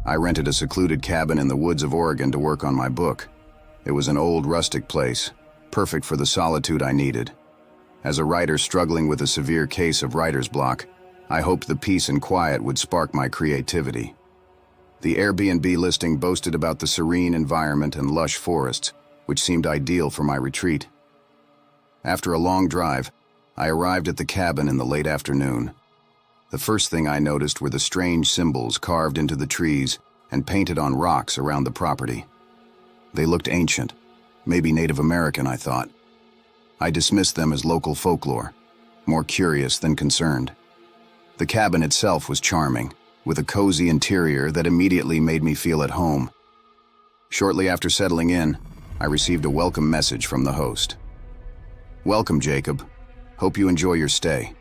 I rented a secluded cabin in the woods of Oregon to work on my book. It was an old rustic place, perfect for the solitude I needed. As a writer struggling with a severe case of writer's block, I hoped the peace and quiet would spark my creativity. The Airbnb listing boasted about the serene environment and lush forests, which seemed ideal for my retreat. After a long drive, I arrived at the cabin in the late afternoon. The first thing I noticed were the strange symbols carved into the trees and painted on rocks around the property. They looked ancient, maybe Native American, I thought. I dismissed them as local folklore, more curious than concerned. The cabin itself was charming, with a cozy interior that immediately made me feel at home. Shortly after settling in, I received a welcome message from the host. "Welcome, Jacob. Hope you enjoy your stay.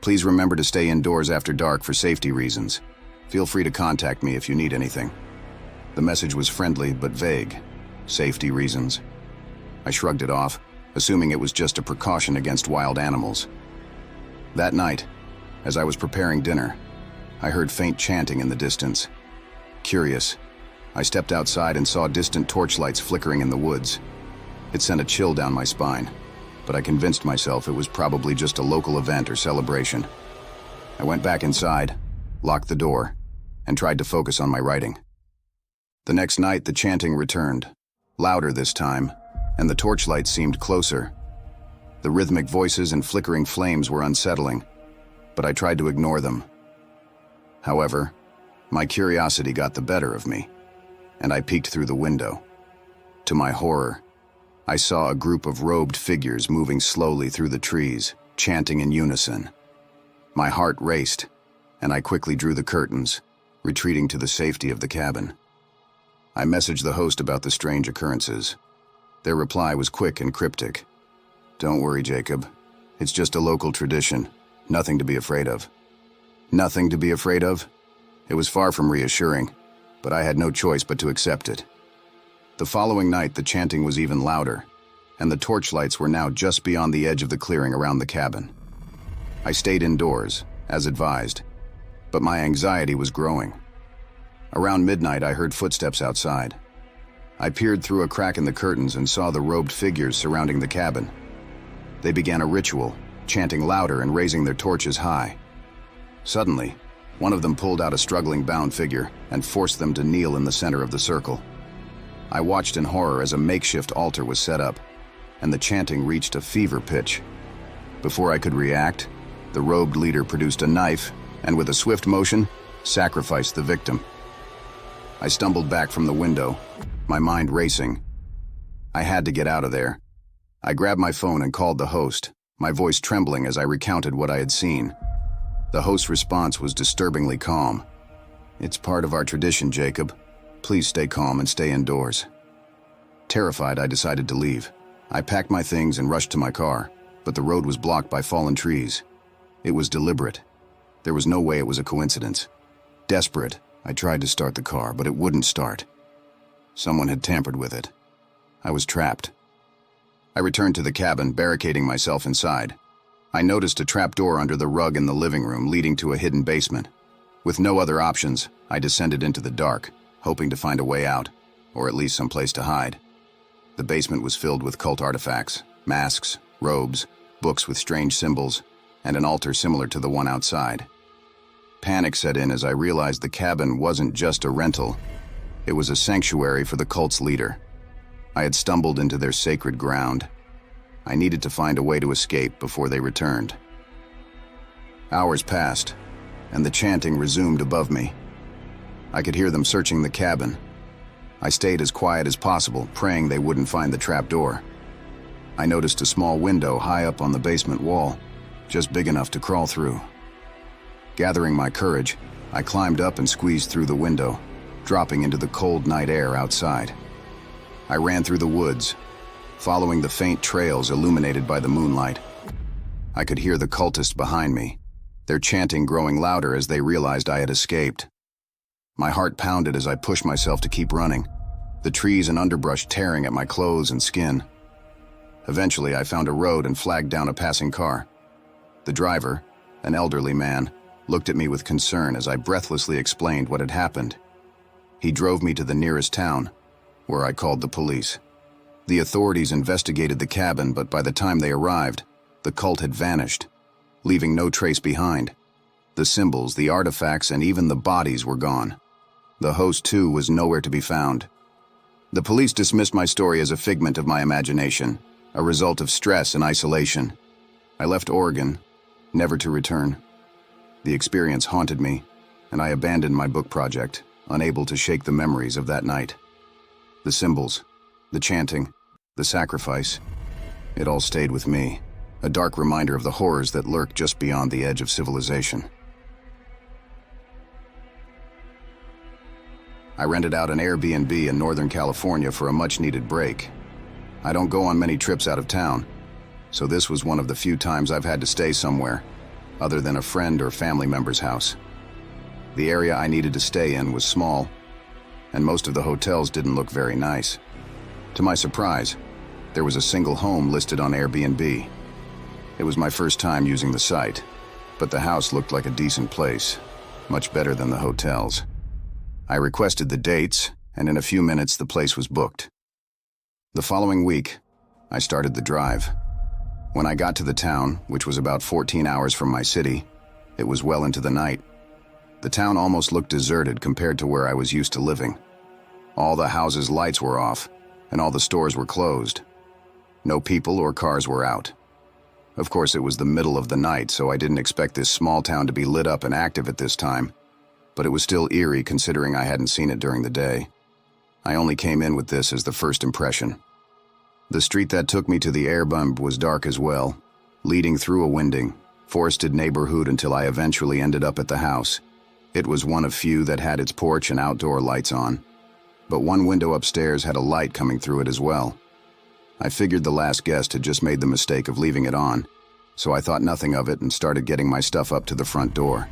Please remember to stay indoors after dark for safety reasons. Feel free to contact me if you need anything." The message was friendly but vague. Safety reasons. I shrugged it off, assuming it was just a precaution against wild animals. That night, as I was preparing dinner, I heard faint chanting in the distance. Curious, I stepped outside and saw distant torchlights flickering in the woods. It sent a chill down my spine, but I convinced myself it was probably just a local event or celebration. I went back inside, locked the door, and tried to focus on my writing. The next night, the chanting returned, louder this time, and the torchlights seemed closer. The rhythmic voices and flickering flames were unsettling, but I tried to ignore them. However, my curiosity got the better of me, and I peeked through the window. To my horror, I saw a group of robed figures moving slowly through the trees, chanting in unison. My heart raced, and I quickly drew the curtains, retreating to the safety of the cabin. I messaged the host about the strange occurrences. Their reply was quick and cryptic. "Don't worry, Jacob. It's just a local tradition. Nothing to be afraid of." Nothing to be afraid of? It was far from reassuring, but I had no choice but to accept it. The following night, the chanting was even louder, and the torchlights were now just beyond the edge of the clearing around the cabin. I stayed indoors, as advised, but my anxiety was growing. Around midnight, I heard footsteps outside. I peered through a crack in the curtains and saw the robed figures surrounding the cabin. They began a ritual, chanting louder and raising their torches high. Suddenly, one of them pulled out a struggling bound figure and forced them to kneel in the center of the circle. I watched in horror as a makeshift altar was set up, and the chanting reached a fever pitch. Before I could react, the robed leader produced a knife and, with a swift motion, sacrificed the victim. I stumbled back from the window, my mind racing. I had to get out of there. I grabbed my phone and called the host, my voice trembling as I recounted what I had seen. The host's response was disturbingly calm. "It's part of our tradition, Jacob. Please stay calm and stay indoors." Terrified, I decided to leave. I packed my things and rushed to my car, but the road was blocked by fallen trees. It was deliberate. There was no way it was a coincidence. Desperate, I tried to start the car, but it wouldn't start. Someone had tampered with it. I was trapped. I returned to the cabin, barricading myself inside. I noticed a trapdoor under the rug in the living room leading to a hidden basement. With no other options, I descended into the dark, hoping to find a way out, or at least some place to hide. The basement was filled with cult artifacts, masks, robes, books with strange symbols, and an altar similar to the one outside. Panic set in as I realized the cabin wasn't just a rental. It was a sanctuary for the cult's leader. I had stumbled into their sacred ground. I needed to find a way to escape before they returned. Hours passed, and the chanting resumed above me. I could hear them searching the cabin. I stayed as quiet as possible, praying they wouldn't find the trapdoor. I noticed a small window high up on the basement wall, just big enough to crawl through. Gathering my courage, I climbed up and squeezed through the window, dropping into the cold night air outside. I ran through the woods, following the faint trails illuminated by the moonlight. I could hear the cultists behind me, their chanting growing louder as they realized I had escaped. My heart pounded as I pushed myself to keep running, the trees and underbrush tearing at my clothes and skin. Eventually, I found a road and flagged down a passing car. The driver, an elderly man, looked at me with concern as I breathlessly explained what had happened. He drove me to the nearest town, where I called the police. The authorities investigated the cabin, but by the time they arrived, the cult had vanished, leaving no trace behind. The symbols, the artifacts, and even the bodies were gone. The host, too, was nowhere to be found. The police dismissed my story as a figment of my imagination, a result of stress and isolation. I left Oregon, never to return. The experience haunted me, and I abandoned my book project, unable to shake the memories of that night. The symbols, the chanting, the sacrifice, it all stayed with me, a dark reminder of the horrors that lurk just beyond the edge of civilization. I rented out an Airbnb in Northern California for a much-needed break. I don't go on many trips out of town, so this was one of the few times I've had to stay somewhere, other than a friend or family member's house. The area I needed to stay in was small, and most of the hotels didn't look very nice. To my surprise, there was a single home listed on Airbnb. It was my first time using the site, but the house looked like a decent place, much better than the hotels. I requested the dates, and in a few minutes the place was booked. The following week, I started the drive. When I got to the town, which was about 14 hours from my city, it was well into the night. The town almost looked deserted compared to where I was used to living. All the houses' lights were off, and all the stores were closed. No people or cars were out. Of course, it was the middle of the night, so I didn't expect this small town to be lit up and active at this time, but it was still eerie considering I hadn't seen it during the day. I only came in with this as the first impression. The street that took me to the Airbnb was dark as well, leading through a winding, forested neighborhood until I eventually ended up at the house. It was one of few that had its porch and outdoor lights on, but one window upstairs had a light coming through it as well. I figured the last guest had just made the mistake of leaving it on, so I thought nothing of it and started getting my stuff up to the front door.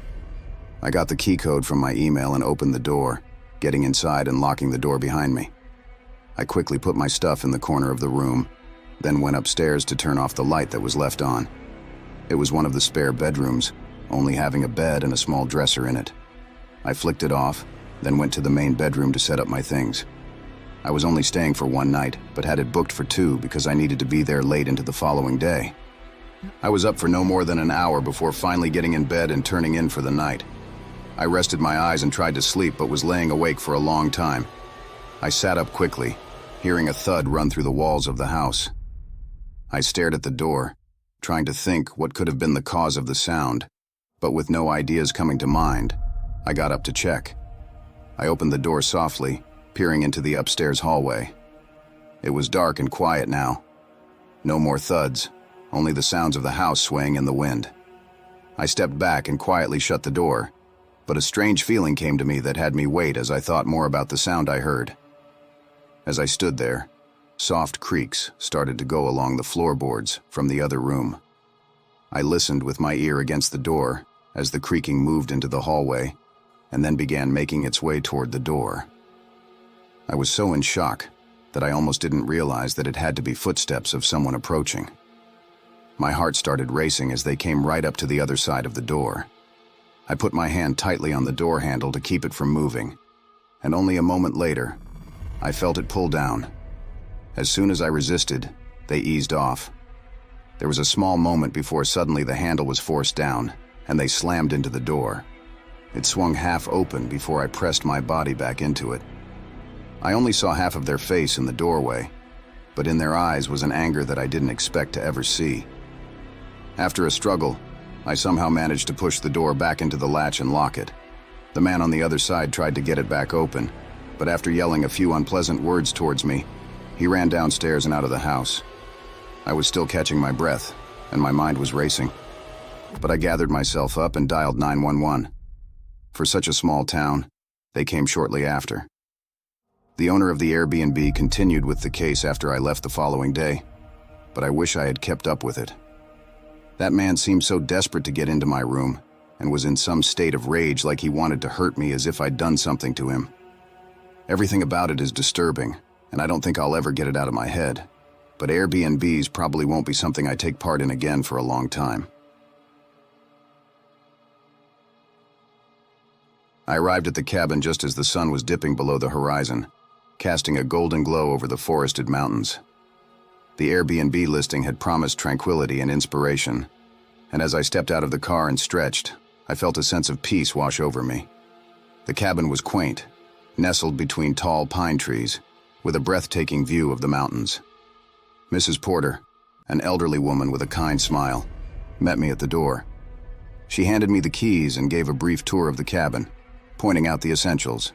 I got the key code from my email and opened the door, getting inside and locking the door behind me. I quickly put my stuff in the corner of the room, then went upstairs to turn off the light that was left on. It was one of the spare bedrooms, only having a bed and a small dresser in it. I flicked it off, then went to the main bedroom to set up my things. I was only staying for one night, but had it booked for 2 because I needed to be there late into the following day. I was up for no more than an hour before finally getting in bed and turning in for the night. I rested my eyes and tried to sleep, but was laying awake for a long time. I sat up quickly, hearing a thud run through the walls of the house. I stared at the door, trying to think what could have been the cause of the sound, but with no ideas coming to mind, I got up to check. I opened the door softly, peering into the upstairs hallway. It was dark and quiet now. No more thuds, only the sounds of the house swaying in the wind. I stepped back and quietly shut the door, but a strange feeling came to me that had me wait as I thought more about the sound I heard. As I stood there, soft creaks started to go along the floorboards from the other room. I listened with my ear against the door as the creaking moved into the hallway and then began making its way toward the door. I was so in shock that I almost didn't realize that it had to be footsteps of someone approaching. My heart started racing as they came right up to the other side of the door. I put my hand tightly on the door handle to keep it from moving, and only a moment later, I felt it pull down. As soon as I resisted, they eased off. There was a small moment before suddenly the handle was forced down, and they slammed into the door. It swung half open before I pressed my body back into it. I only saw half of their face in the doorway, but in their eyes was an anger that I didn't expect to ever see. After a struggle, I somehow managed to push the door back into the latch and lock it. The man on the other side tried to get it back open, but after yelling a few unpleasant words towards me, he ran downstairs and out of the house. I was still catching my breath, and my mind was racing. But I gathered myself up and dialed 911. For such a small town, they came shortly after. The owner of the Airbnb continued with the case after I left the following day, but I wish I had kept up with it. That man seemed so desperate to get into my room and was in some state of rage, like he wanted to hurt me as if I'd done something to him. Everything about it is disturbing, and I don't think I'll ever get it out of my head, but Airbnbs probably won't be something I take part in again for a long time. I arrived at the cabin just as the sun was dipping below the horizon, casting a golden glow over the forested mountains. The Airbnb listing had promised tranquility and inspiration, and as I stepped out of the car and stretched, I felt a sense of peace wash over me. The cabin was quaint, nestled between tall pine trees, with a breathtaking view of the mountains. Mrs. Porter, an elderly woman with a kind smile, met me at the door. She handed me the keys and gave a brief tour of the cabin, pointing out the essentials.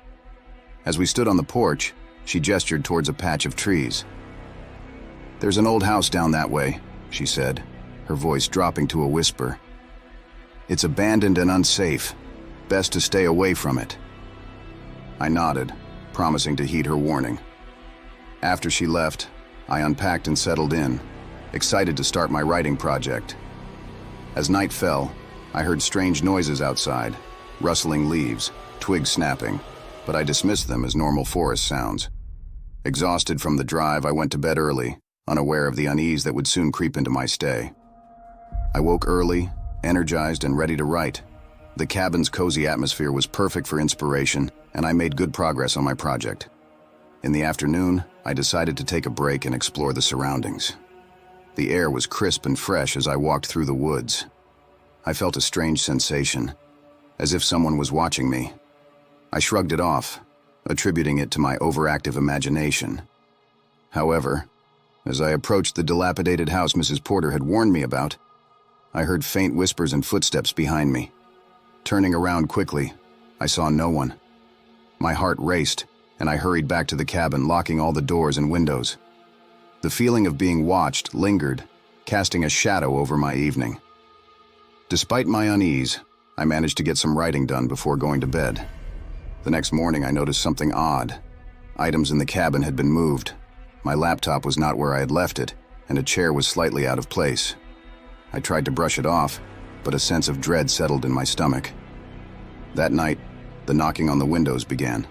As we stood on the porch, she gestured towards a patch of trees. "There's an old house down that way," she said, her voice dropping to a whisper. "It's abandoned and unsafe. Best to stay away from it." I nodded, promising to heed her warning. After she left, I unpacked and settled in, excited to start my writing project. As night fell, I heard strange noises outside, rustling leaves, twigs snapping, but I dismissed them as normal forest sounds. Exhausted from the drive, I went to bed early, unaware of the unease that would soon creep into my stay. I woke early, energized and ready to write. The cabin's cozy atmosphere was perfect for inspiration, and I made good progress on my project. In the afternoon, I decided to take a break and explore the surroundings. The air was crisp and fresh as I walked through the woods. I felt a strange sensation, as if someone was watching me. I shrugged it off, attributing it to my overactive imagination. However, as I approached the dilapidated house Mrs. Porter had warned me about, I heard faint whispers and footsteps behind me. Turning around quickly, I saw no one. My heart raced, and I hurried back to the cabin, locking all the doors and windows. The feeling of being watched lingered, casting a shadow over my evening. Despite my unease, I managed to get some writing done before going to bed. The next morning, I noticed something odd. Items in the cabin had been moved. My laptop was not where I had left it, and a chair was slightly out of place. I tried to brush it off, but a sense of dread settled in my stomach. That night, the knocking on the windows began.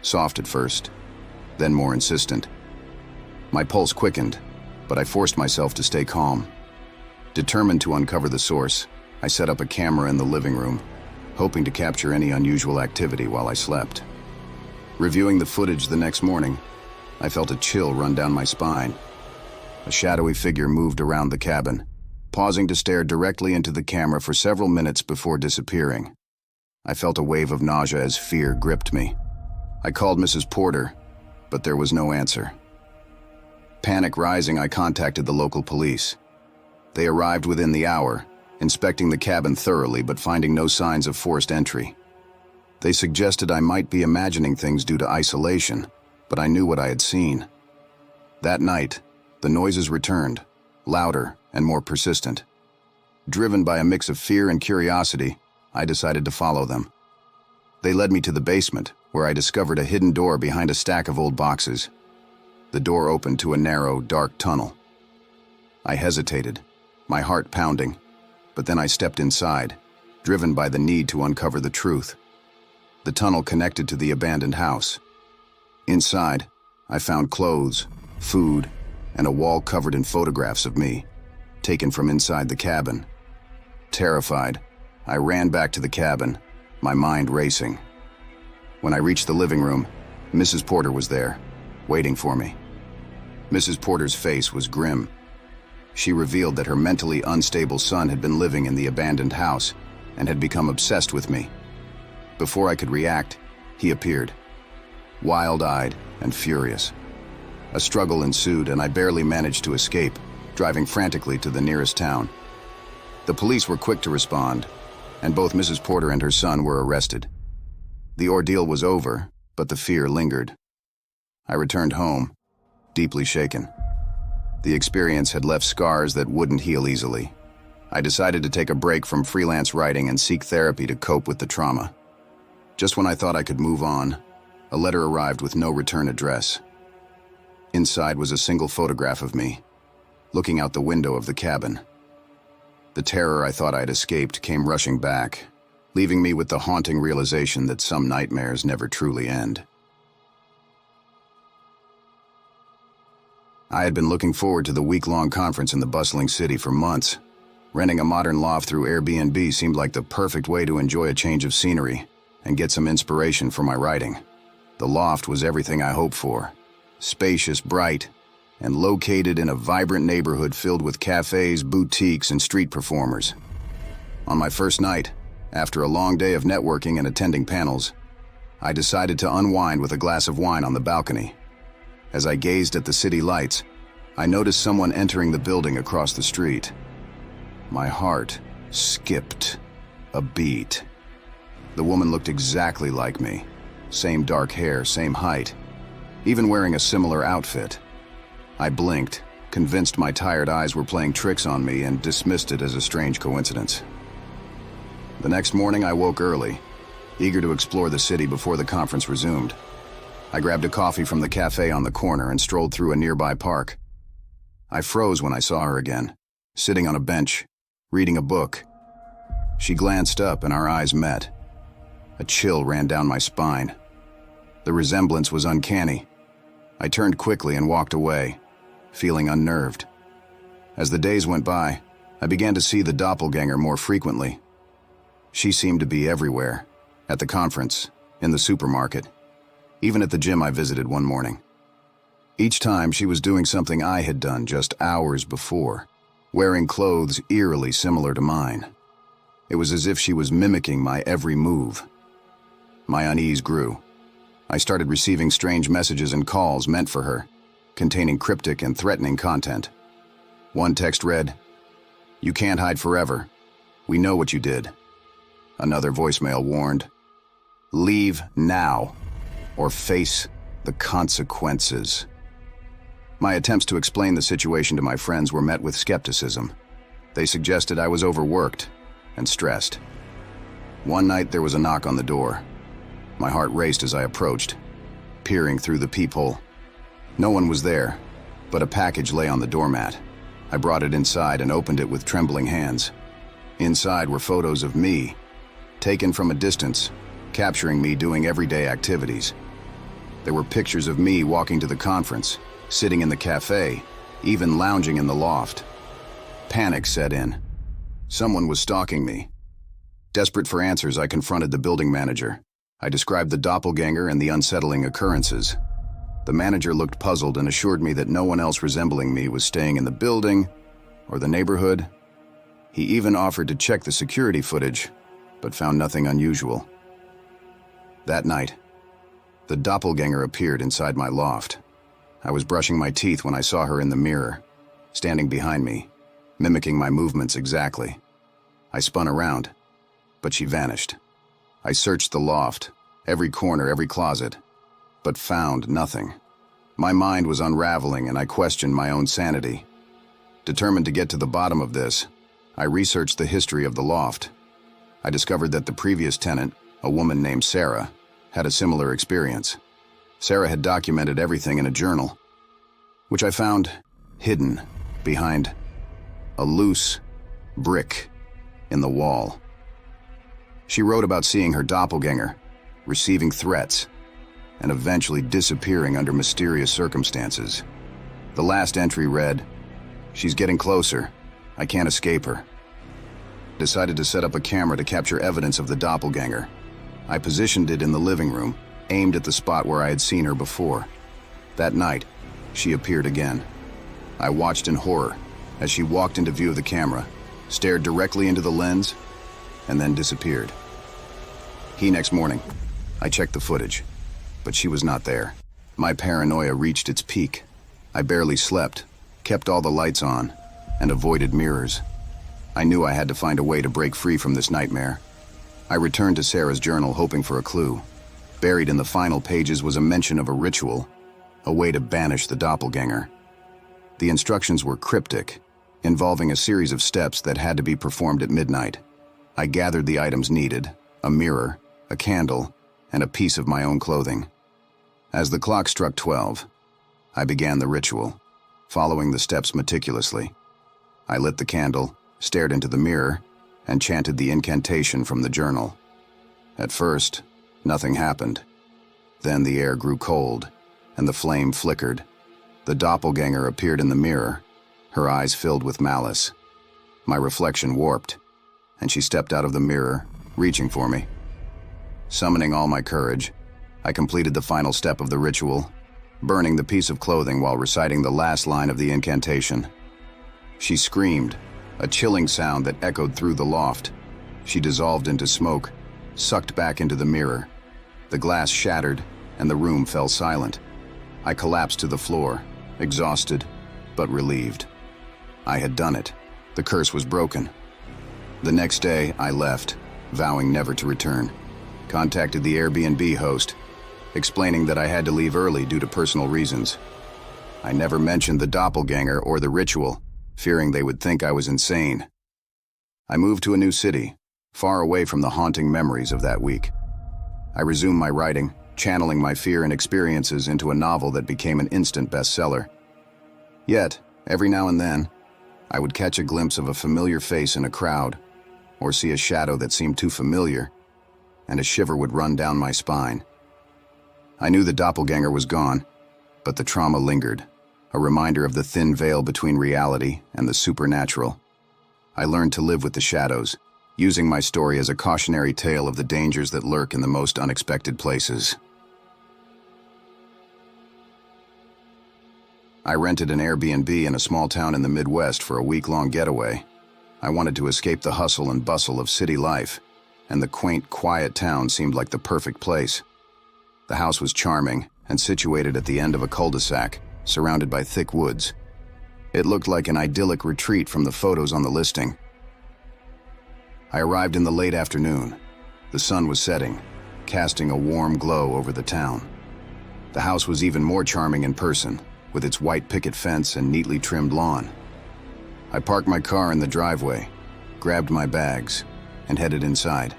Soft at first, then more insistent. My pulse quickened, but I forced myself to stay calm. Determined to uncover the source, I set up a camera in the living room, hoping to capture any unusual activity while I slept. Reviewing the footage the next morning, I felt a chill run down my spine. A shadowy figure moved around the cabin, pausing to stare directly into the camera for several minutes before disappearing. I felt a wave of nausea as fear gripped me. I called Mrs. Porter, but there was no answer. Panic rising, I contacted the local police. They arrived within the hour, inspecting the cabin thoroughly but finding no signs of forced entry. They suggested I might be imagining things due to isolation, but I knew what I had seen. That night, the noises returned, louder and more persistent. Driven by a mix of fear and curiosity, I decided to follow them. They led me to the basement, where I discovered a hidden door behind a stack of old boxes. The door opened to a narrow, dark tunnel. I hesitated, my heart pounding, but then I stepped inside, driven by the need to uncover the truth. The tunnel connected to the abandoned house. Inside, I found clothes, food, and a wall covered in photographs of me, taken from inside the cabin. Terrified, I ran back to the cabin, my mind racing. When I reached the living room, Mrs. Porter was there, waiting for me. Mrs. Porter's face was grim. She revealed that her mentally unstable son had been living in the abandoned house and had become obsessed with me. Before I could react, he appeared, wild-eyed and furious. A struggle ensued and I barely managed to escape, driving frantically to the nearest town. The police were quick to respond, and both Mrs. Porter and her son were arrested. The ordeal was over, but the fear lingered. I returned home, deeply shaken. The experience had left scars that wouldn't heal easily. I decided to take a break from freelance writing and seek therapy to cope with the trauma. Just when I thought I could move on, a letter arrived with no return address. Inside was a single photograph of me, looking out the window of the cabin. The terror I thought I'd escaped came rushing back, leaving me with the haunting realization that some nightmares never truly end. I had been looking forward to the week-long conference in the bustling city for months. Renting a modern loft through Airbnb seemed like the perfect way to enjoy a change of scenery. and get some inspiration for my writing. The loft was everything I hoped for. Spacious, bright, and located in a vibrant neighborhood filled with cafes, boutiques, and street performers. On my first night, after a long day of networking and attending panels, I decided to unwind with a glass of wine on the balcony. As I gazed at the city lights, I noticed someone entering the building across the street. My heart skipped a beat. The woman looked exactly like me. Same dark hair, same height, even wearing a similar outfit. I blinked, convinced my tired eyes were playing tricks on me, and dismissed it as a strange coincidence. The next morning I woke early, eager to explore the city before the conference resumed. I grabbed a coffee from the cafe on the corner and strolled through a nearby park. I froze when I saw her again, sitting on a bench, reading a book. She glanced up and our eyes met. A chill ran down my spine. The resemblance was uncanny. I turned quickly and walked away, feeling unnerved. As the days went by, I began to see the doppelganger more frequently. She seemed to be everywhere, at the conference, in the supermarket, even at the gym I visited one morning. Each time she was doing something I had done just hours before, wearing clothes eerily similar to mine. It was as if she was mimicking my every move. My unease grew. I started receiving strange messages and calls meant for her, containing cryptic and threatening content. One text read, "You can't hide forever. We know what you did." Another voicemail warned, "Leave now, or face the consequences." My attempts to explain the situation to my friends were met with skepticism. They suggested I was overworked and stressed. One night there was a knock on the door. My heart raced as I approached, peering through the peephole. No one was there, but a package lay on the doormat. I brought it inside and opened it with trembling hands. Inside were photos of me, taken from a distance, capturing me doing everyday activities. There were pictures of me walking to the conference, sitting in the cafe, even lounging in the loft. Panic set in. Someone was stalking me. Desperate for answers, I confronted the building manager. I described the doppelganger and the unsettling occurrences. The manager looked puzzled and assured me that no one else resembling me was staying in the building or the neighborhood. He even offered to check the security footage, but found nothing unusual. That night, the doppelganger appeared inside my loft. I was brushing my teeth when I saw her in the mirror, standing behind me, mimicking my movements exactly. I spun around, but she vanished. I searched the loft, every corner, every closet, but found nothing. My mind was unraveling and I questioned my own sanity. Determined to get to the bottom of this, I researched the history of the loft. I discovered that the previous tenant, a woman named Sarah, had a similar experience. Sarah had documented everything in a journal, which I found hidden behind a loose brick in the wall. She wrote about seeing her doppelganger, receiving threats, and eventually disappearing under mysterious circumstances. The last entry read, "She's getting closer. I can't escape her." Decided to set up a camera to capture evidence of the doppelganger. I positioned it in the living room, aimed at the spot where I had seen her before. That night, she appeared again. I watched in horror as she walked into view of the camera, stared directly into the lens, and then disappeared. Next morning, I checked the footage, but she was not there. My paranoia reached its peak. I barely slept, kept all the lights on, and avoided mirrors. I knew I had to find a way to break free from this nightmare. I returned to Sarah's journal hoping for a clue. Buried in the final pages was a mention of a ritual, a way to banish the doppelganger. The instructions were cryptic, involving a series of steps that had to be performed at midnight. I gathered the items needed, a mirror, a candle, and a piece of my own clothing. As the clock struck 12, I began the ritual, following the steps meticulously. I lit the candle, stared into the mirror, and chanted the incantation from the journal. At first, nothing happened. Then the air grew cold, and the flame flickered. The doppelganger appeared in the mirror, her eyes filled with malice. My reflection warped, and she stepped out of the mirror, reaching for me. Summoning all my courage, I completed the final step of the ritual, burning the piece of clothing while reciting the last line of the incantation. She screamed, a chilling sound that echoed through the loft. She dissolved into smoke, sucked back into the mirror. The glass shattered, and the room fell silent. I collapsed to the floor, exhausted, but relieved. I had done it. The curse was broken. The next day, I left, vowing never to return. Contacted the Airbnb host, explaining that I had to leave early due to personal reasons. I never mentioned the doppelganger or the ritual, fearing they would think I was insane. I moved to a new city, far away from the haunting memories of that week. I resumed my writing, channeling my fear and experiences into a novel that became an instant bestseller. Yet, every now and then, I would catch a glimpse of a familiar face in a crowd, or see a shadow that seemed too familiar, and a shiver would run down my spine. I knew the doppelganger was gone, but the trauma lingered, a reminder of the thin veil between reality and the supernatural. I learned to live with the shadows, using my story as a cautionary tale of the dangers that lurk in the most unexpected places. I rented an Airbnb in a small town in the Midwest for a week-long getaway. I wanted to escape the hustle and bustle of city life, and the quaint, quiet town seemed like the perfect place. The house was charming and situated at the end of a cul-de-sac, surrounded by thick woods. It looked like an idyllic retreat from the photos on the listing. I arrived in the late afternoon. The sun was setting, casting a warm glow over the town. The house was even more charming in person, with its white picket fence and neatly trimmed lawn. I parked my car in the driveway, grabbed my bags, and headed inside.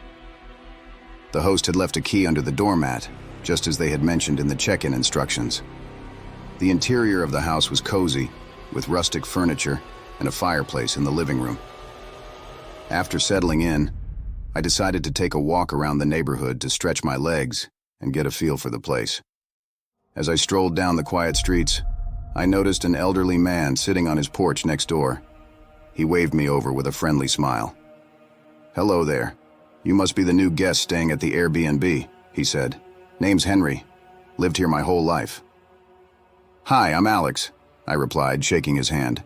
The host had left a key under the doormat, just as they had mentioned in the check-in instructions. The interior of the house was cozy, with rustic furniture and a fireplace in the living room. After settling in, I decided to take a walk around the neighborhood to stretch my legs and get a feel for the place. As I strolled down the quiet streets, I noticed an elderly man sitting on his porch next door. He waved me over with a friendly smile. "Hello there. You must be the new guest staying at the Airbnb," he said. "Name's Henry. Lived here my whole life." "Hi, I'm Alex," I replied, shaking his hand.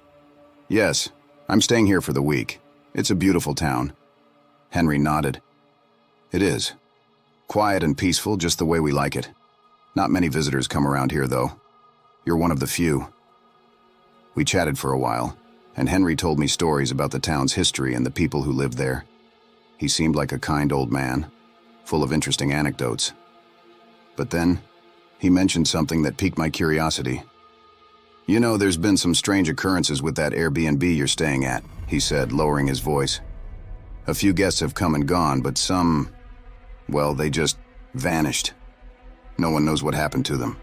"Yes, I'm staying here for the week. It's a beautiful town." Henry nodded. "It is. Quiet and peaceful, just the way we like it. Not many visitors come around here, though. You're one of the few." We chatted for a while, and Henry told me stories about the town's history and the people who lived there. He seemed like a kind old man, full of interesting anecdotes. But then, he mentioned something that piqued my curiosity. "You know, there's been some strange occurrences with that Airbnb you're staying at," he said, lowering his voice. "A few guests have come and gone, but some, well, they just vanished. No one knows what happened to them."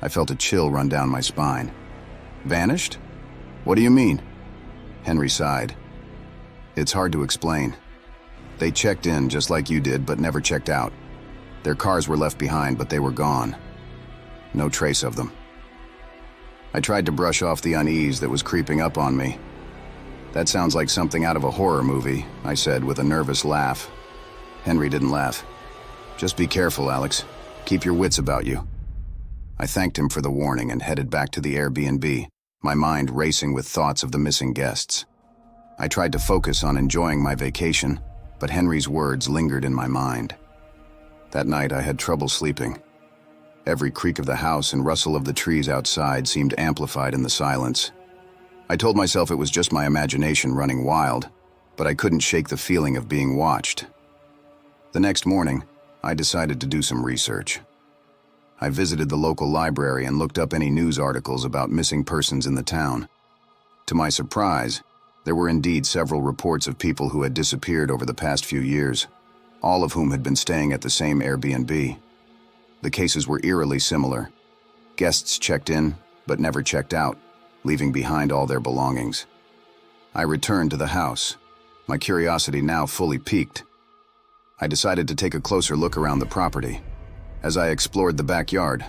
I felt a chill run down my spine. "Vanished? What do you mean?" Henry sighed. "It's hard to explain. They checked in just like you did, but never checked out. Their cars were left behind, but they were gone. No trace of them." I tried to brush off the unease that was creeping up on me. "That sounds like something out of a horror movie," I said with a nervous laugh. Henry didn't laugh. "Just be careful, Alex. Keep your wits about you." I thanked him for the warning and headed back to the Airbnb, my mind racing with thoughts of the missing guests. I tried to focus on enjoying my vacation, but Henry's words lingered in my mind. That night I had trouble sleeping. Every creak of the house and rustle of the trees outside seemed amplified in the silence. I told myself it was just my imagination running wild, but I couldn't shake the feeling of being watched. The next morning, I decided to do some research. I visited the local library and looked up any news articles about missing persons in the town. To my surprise, there were indeed several reports of people who had disappeared over the past few years, all of whom had been staying at the same Airbnb. The cases were eerily similar. Guests checked in, but never checked out, leaving behind all their belongings. I returned to the house, my curiosity now fully piqued. I decided to take a closer look around the property. As I explored the backyard,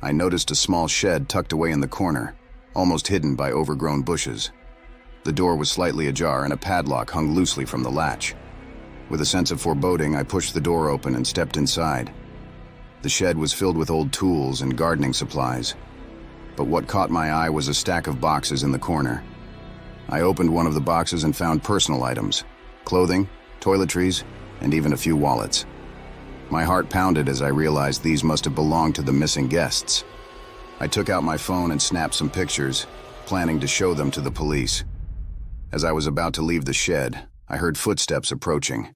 I noticed a small shed tucked away in the corner, almost hidden by overgrown bushes. The door was slightly ajar and a padlock hung loosely from the latch. With a sense of foreboding, I pushed the door open and stepped inside. The shed was filled with old tools and gardening supplies, but what caught my eye was a stack of boxes in the corner. I opened one of the boxes and found personal items, clothing, toiletries, and even a few wallets. My heart pounded as I realized these must have belonged to the missing guests. I took out my phone and snapped some pictures, planning to show them to the police. As I was about to leave the shed, I heard footsteps approaching.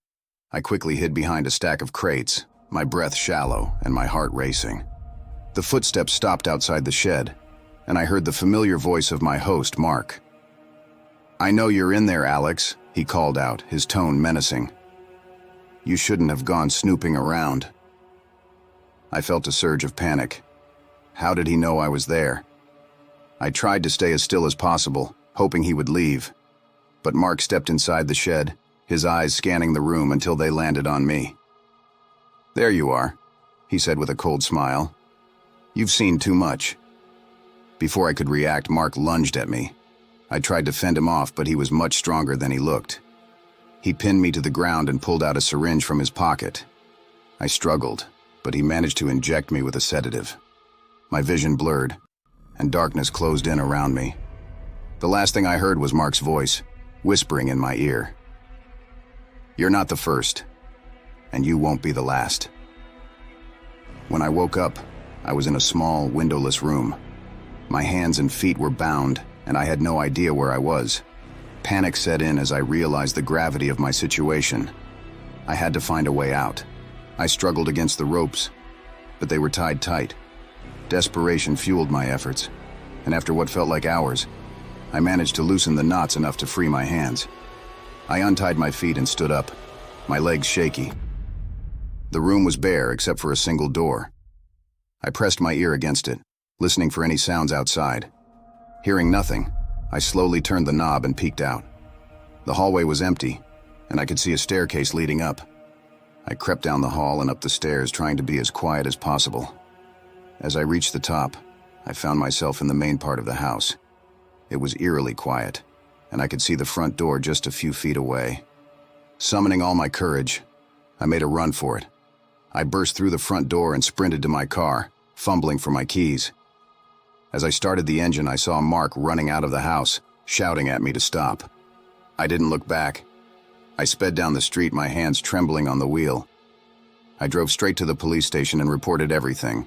I quickly hid behind a stack of crates, my breath shallow and my heart racing. The footsteps stopped outside the shed, and I heard the familiar voice of my host, Mark. "I know you're in there, Alex," he called out, his tone menacing. "You shouldn't have gone snooping around." I felt a surge of panic. How did he know I was there? I tried to stay as still as possible, hoping he would leave. But Mark stepped inside the shed, his eyes scanning the room until they landed on me. "There you are," he said with a cold smile. "You've seen too much." Before I could react, Mark lunged at me. I tried to fend him off, but he was much stronger than he looked. He pinned me to the ground and pulled out a syringe from his pocket. I struggled, but he managed to inject me with a sedative. My vision blurred, and darkness closed in around me. The last thing I heard was Mark's voice, whispering in my ear. "You're not the first, and you won't be the last." When I woke up, I was in a small, windowless room. My hands and feet were bound, and I had no idea where I was. Panic set in as I realized the gravity of my situation. I had to find a way out. I struggled against the ropes, but they were tied tight. Desperation fueled my efforts, and after what felt like hours, I managed to loosen the knots enough to free my hands. I untied my feet and stood up, my legs shaky. The room was bare except for a single door. I pressed my ear against it, listening for any sounds outside. Hearing nothing, I slowly turned the knob and peeked out. The hallway was empty, and I could see a staircase leading up. I crept down the hall and up the stairs, trying to be as quiet as possible. As I reached the top, I found myself in the main part of the house. It was eerily quiet, and I could see the front door just a few feet away. Summoning all my courage, I made a run for it. I burst through the front door and sprinted to my car, fumbling for my keys. As I started the engine, I saw Mark running out of the house, shouting at me to stop. I didn't look back. I sped down the street, my hands trembling on the wheel. I drove straight to the police station and reported everything.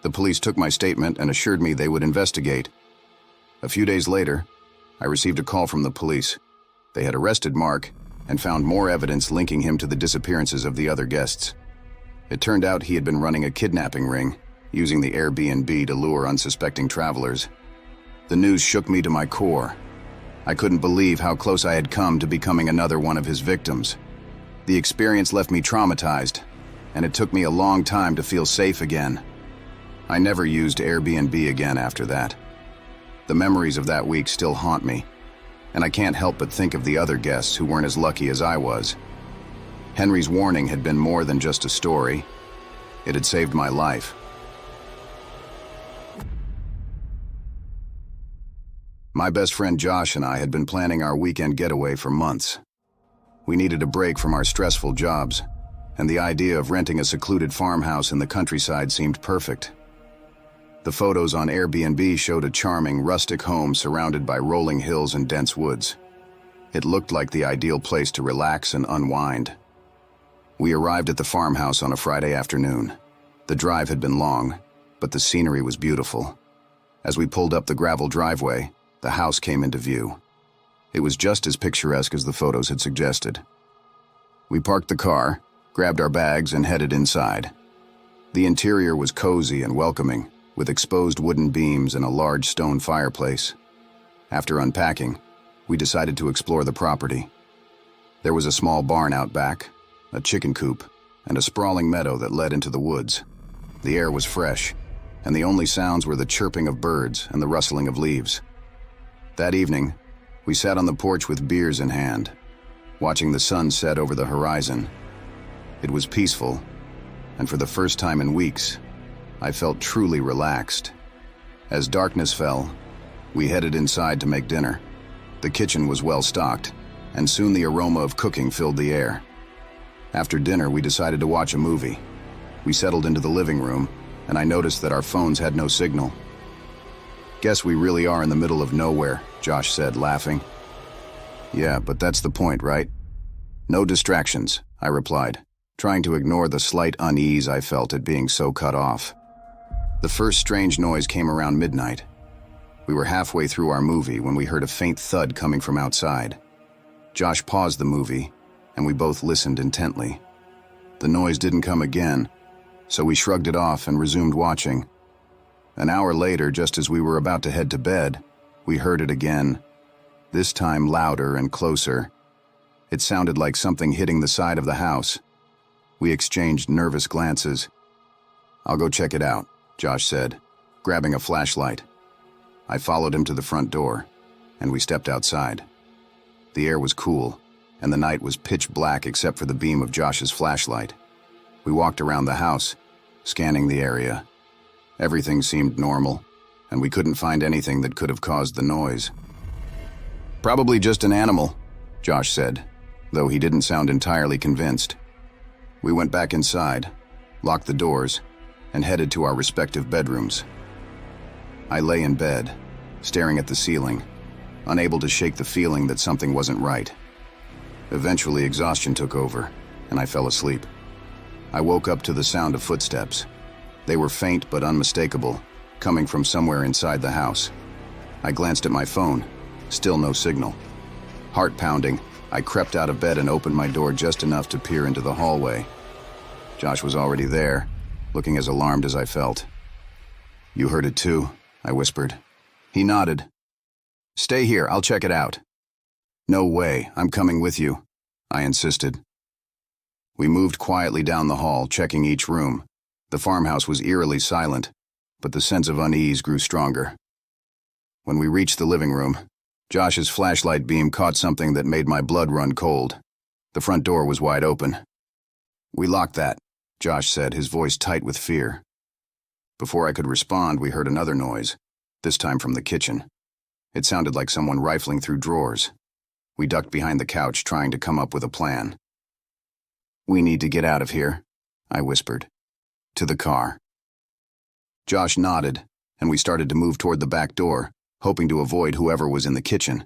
The police took my statement and assured me they would investigate. A few days later, I received a call from the police. They had arrested Mark and found more evidence linking him to the disappearances of the other guests. It turned out he had been running a kidnapping ring, using the Airbnb to lure unsuspecting travelers. The news shook me to my core. I couldn't believe how close I had come to becoming another one of his victims. The experience left me traumatized, and it took me a long time to feel safe again. I never used Airbnb again after that. The memories of that week still haunt me, and I can't help but think of the other guests who weren't as lucky as I was. Henry's warning had been more than just a story. It had saved my life. My best friend Josh and I had been planning our weekend getaway for months. We needed a break from our stressful jobs, and the idea of renting a secluded farmhouse in the countryside seemed perfect. The photos on Airbnb showed a charming, rustic home surrounded by rolling hills and dense woods. It looked like the ideal place to relax and unwind. We arrived at the farmhouse on a Friday afternoon. The drive had been long, but the scenery was beautiful. As we pulled up the gravel driveway, the house came into view. It was just as picturesque as the photos had suggested. We parked the car, grabbed our bags, and headed inside. The interior was cozy and welcoming, with exposed wooden beams and a large stone fireplace. After unpacking, we decided to explore the property. There was a small barn out back, a chicken coop, and a sprawling meadow that led into the woods. The air was fresh, and the only sounds were the chirping of birds and the rustling of leaves. That evening, we sat on the porch with beers in hand, watching the sun set over the horizon. It was peaceful, and for the first time in weeks, I felt truly relaxed. As darkness fell, we headed inside to make dinner. The kitchen was well stocked, and soon the aroma of cooking filled the air. After dinner, we decided to watch a movie. We settled into the living room, and I noticed that our phones had no signal. "Guess we really are in the middle of nowhere," Josh said, laughing. "Yeah, but that's the point, right?" "No distractions," I replied, trying to ignore the slight unease I felt at being so cut off. The first strange noise came around midnight. We were halfway through our movie when we heard a faint thud coming from outside. Josh paused the movie, and we both listened intently. The noise didn't come again, so we shrugged it off and resumed watching. An hour later, just as we were about to head to bed, we heard it again, this time louder and closer. It sounded like something hitting the side of the house. We exchanged nervous glances. "I'll go check it out," Josh said, grabbing a flashlight. I followed him to the front door, and we stepped outside. The air was cool, and the night was pitch black except for the beam of Josh's flashlight. We walked around the house, scanning the area. Everything seemed normal, and we couldn't find anything that could have caused the noise. "Probably just an animal," Josh said, though he didn't sound entirely convinced. We went back inside, locked the doors, and headed to our respective bedrooms. I lay in bed, staring at the ceiling, unable to shake the feeling that something wasn't right. Eventually, exhaustion took over, and I fell asleep. I woke up to the sound of footsteps. They were faint but unmistakable, coming from somewhere inside the house. I glanced at my phone, still no signal. Heart pounding, I crept out of bed and opened my door just enough to peer into the hallway. Josh was already there, looking as alarmed as I felt. "You heard it too?" I whispered. He nodded. "Stay here, I'll check it out." "No way, I'm coming with you," I insisted. We moved quietly down the hall, checking each room. The farmhouse was eerily silent, but the sense of unease grew stronger. When we reached the living room, Josh's flashlight beam caught something that made my blood run cold. The front door was wide open. "We locked that," Josh said, his voice tight with fear. Before I could respond, we heard another noise, this time from the kitchen. It sounded like someone rifling through drawers. We ducked behind the couch, trying to come up with a plan. "We need to get out of here," I whispered. "To the car." Josh nodded, and we started to move toward the back door, hoping to avoid whoever was in the kitchen.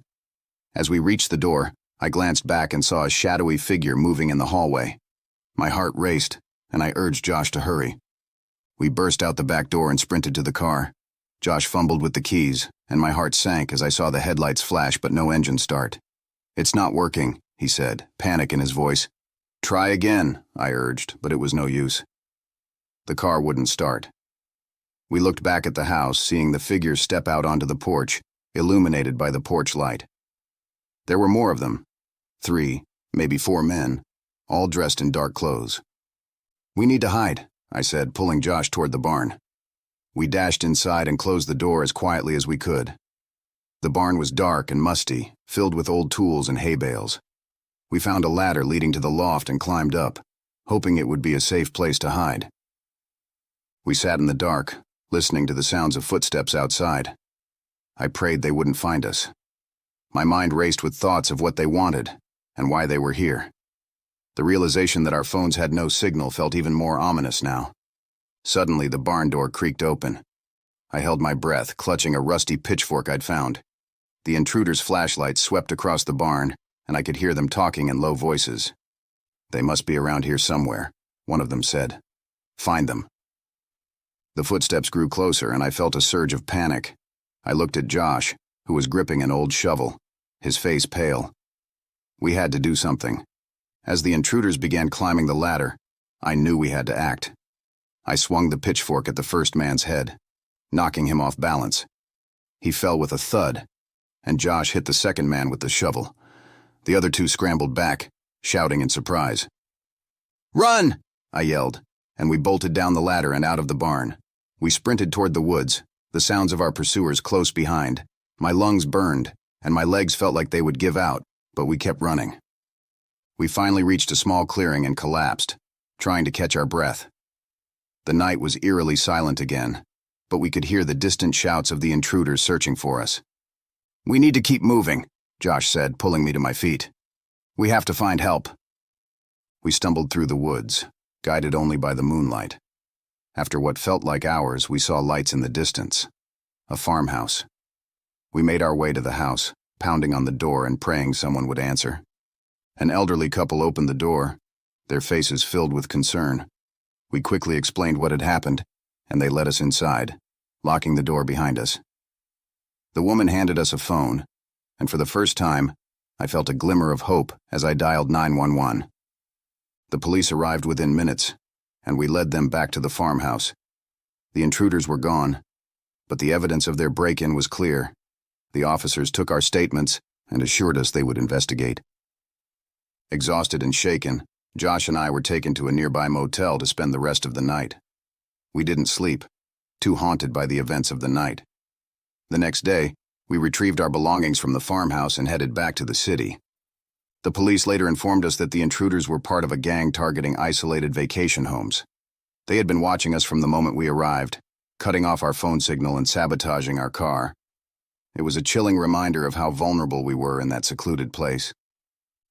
As we reached the door, I glanced back and saw a shadowy figure moving in the hallway. My heart raced, and I urged Josh to hurry. We burst out the back door and sprinted to the car. Josh fumbled with the keys, and my heart sank as I saw the headlights flash but no engine start. "It's not working," he said, panic in his voice. "Try again," I urged, but it was no use. The car wouldn't start. We looked back at the house, seeing the figure step out onto the porch, illuminated by the porch light. There were more of them. 3, maybe 4 men, all dressed in dark clothes. "We need to hide," I said, pulling Josh toward the barn. We dashed inside and closed the door as quietly as we could. The barn was dark and musty, filled with old tools and hay bales. We found a ladder leading to the loft and climbed up, hoping it would be a safe place to hide. We sat in the dark, listening to the sounds of footsteps outside. I prayed they wouldn't find us. My mind raced with thoughts of what they wanted and why they were here. The realization that our phones had no signal felt even more ominous now. Suddenly, the barn door creaked open. I held my breath, clutching a rusty pitchfork I'd found. The intruder's flashlight swept across the barn, and I could hear them talking in low voices. "They must be around here somewhere," one of them said. "Find them." The footsteps grew closer, and I felt a surge of panic. I looked at Josh, who was gripping an old shovel, his face pale. We had to do something. As the intruders began climbing the ladder, I knew we had to act. I swung the pitchfork at the first man's head, knocking him off balance. He fell with a thud, and Josh hit the second man with the shovel. The other 2 scrambled back, shouting in surprise. "Run!" I yelled, and we bolted down the ladder and out of the barn. We sprinted toward the woods, the sounds of our pursuers close behind. My lungs burned, and my legs felt like they would give out, but we kept running. We finally reached a small clearing and collapsed, trying to catch our breath. The night was eerily silent again, but we could hear the distant shouts of the intruders searching for us. "We need to keep moving," Josh said, pulling me to my feet. "We have to find help." We stumbled through the woods, guided only by the moonlight. After what felt like hours, we saw lights in the distance. A farmhouse. We made our way to the house, pounding on the door and praying someone would answer. An elderly couple opened the door, their faces filled with concern. We quickly explained what had happened, and they let us inside, locking the door behind us. The woman handed us a phone, and for the first time, I felt a glimmer of hope as I dialed 911. The police arrived within minutes, and we led them back to the farmhouse. The intruders were gone, but the evidence of their break-in was clear. The officers took our statements and assured us they would investigate. Exhausted and shaken, Josh and I were taken to a nearby motel to spend the rest of the night. We didn't sleep, too haunted by the events of the night. The next day, we retrieved our belongings from the farmhouse and headed back to the city. The police later informed us that the intruders were part of a gang targeting isolated vacation homes. They had been watching us from the moment we arrived, cutting off our phone signal and sabotaging our car. It was a chilling reminder of how vulnerable we were in that secluded place.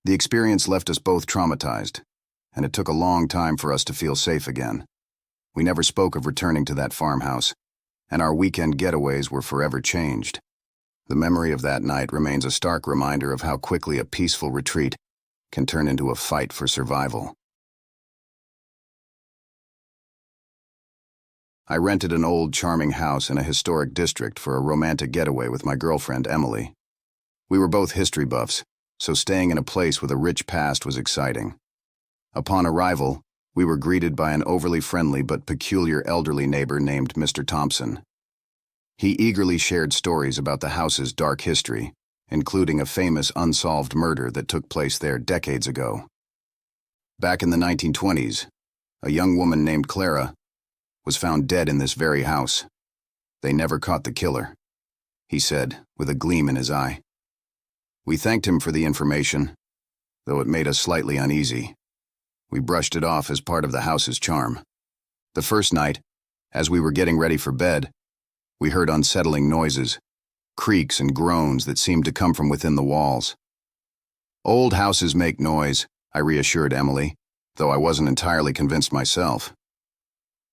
The experience left us both traumatized, and it took a long time for us to feel safe again. We never spoke of returning to that farmhouse, and our weekend getaways were forever changed. The memory of that night remains a stark reminder of how quickly a peaceful retreat can turn into a fight for survival. I rented an old, charming house in a historic district for a romantic getaway with my girlfriend, Emily. We were both history buffs, so staying in a place with a rich past was exciting. Upon arrival, we were greeted by an overly friendly but peculiar elderly neighbor named Mr. Thompson. He eagerly shared stories about the house's dark history, including a famous unsolved murder that took place there decades ago. Back in the 1920s, a young woman named Clara was found dead in this very house. They never caught the killer, he said, with a gleam in his eye. We thanked him for the information, though it made us slightly uneasy. We brushed it off as part of the house's charm. The first night, as we were getting ready for bed, we heard unsettling noises, creaks and groans that seemed to come from within the walls. Old houses make noise, I reassured Emily, though I wasn't entirely convinced myself.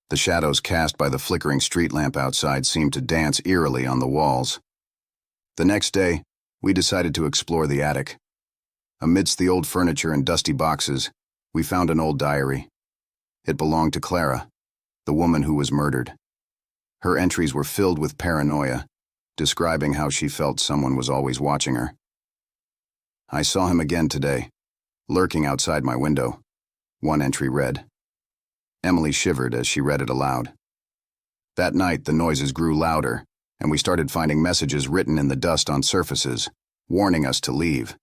The shadows cast by the flickering street lamp outside seemed to dance eerily on the walls. The next day, we decided to explore the attic. Amidst the old furniture and dusty boxes, we found an old diary. It belonged to Clara, the woman who was murdered. Her entries were filled with paranoia, describing how she felt someone was always watching her. I saw him again today, lurking outside my window. One entry read. Emily shivered as she read it aloud. That night, the noises grew louder, and we started finding messages written in the dust on surfaces, warning us to leave.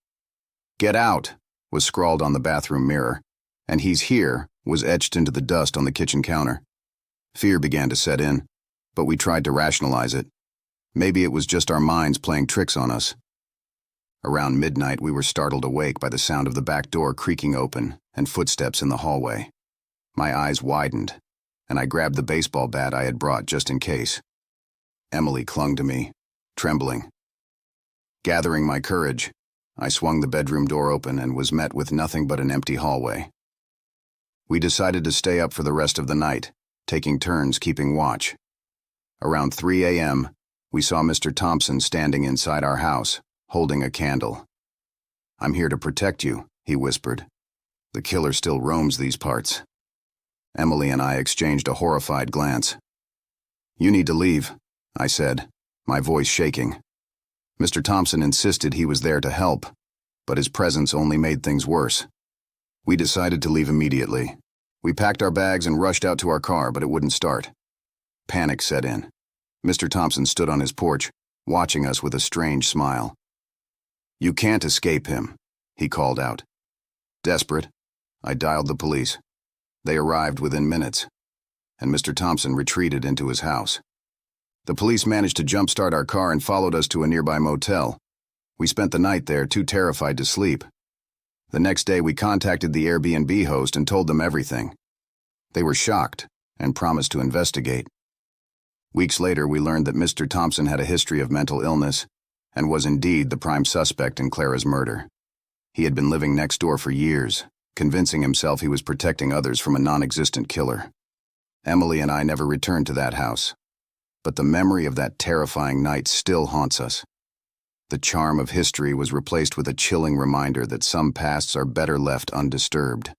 "Get out," was scrawled on the bathroom mirror, and "He's here" was etched into the dust on the kitchen counter. Fear began to set in, but we tried to rationalize it. Maybe it was just our minds playing tricks on us. Around midnight, we were startled awake by the sound of the back door creaking open and footsteps in the hallway. My eyes widened, and I grabbed the baseball bat I had brought just in case. Emily clung to me, trembling. Gathering my courage, I swung the bedroom door open and was met with nothing but an empty hallway. We decided to stay up for the rest of the night, taking turns keeping watch. Around 3 a.m., we saw Mr. Thompson standing inside our house, holding a candle. "I'm here to protect you," he whispered. "The killer still roams these parts." Emily and I exchanged a horrified glance. "You need to leave," I said, my voice shaking. Mr. Thompson insisted he was there to help, but his presence only made things worse. We decided to leave immediately. We packed our bags and rushed out to our car, but it wouldn't start. Panic set in. Mr. Thompson stood on his porch, watching us with a strange smile. "You can't escape him," he called out. Desperate, I dialed the police. They arrived within minutes, and Mr. Thompson retreated into his house. The police managed to jumpstart our car and followed us to a nearby motel. We spent the night there, too terrified to sleep. The next day, we contacted the Airbnb host and told them everything. They were shocked and promised to investigate. Weeks later, we learned that Mr. Thompson had a history of mental illness and was indeed the prime suspect in Clara's murder. He had been living next door for years, convincing himself he was protecting others from a non-existent killer. Emily and I never returned to that house, but the memory of that terrifying night still haunts us. The charm of history was replaced with a chilling reminder that some pasts are better left undisturbed.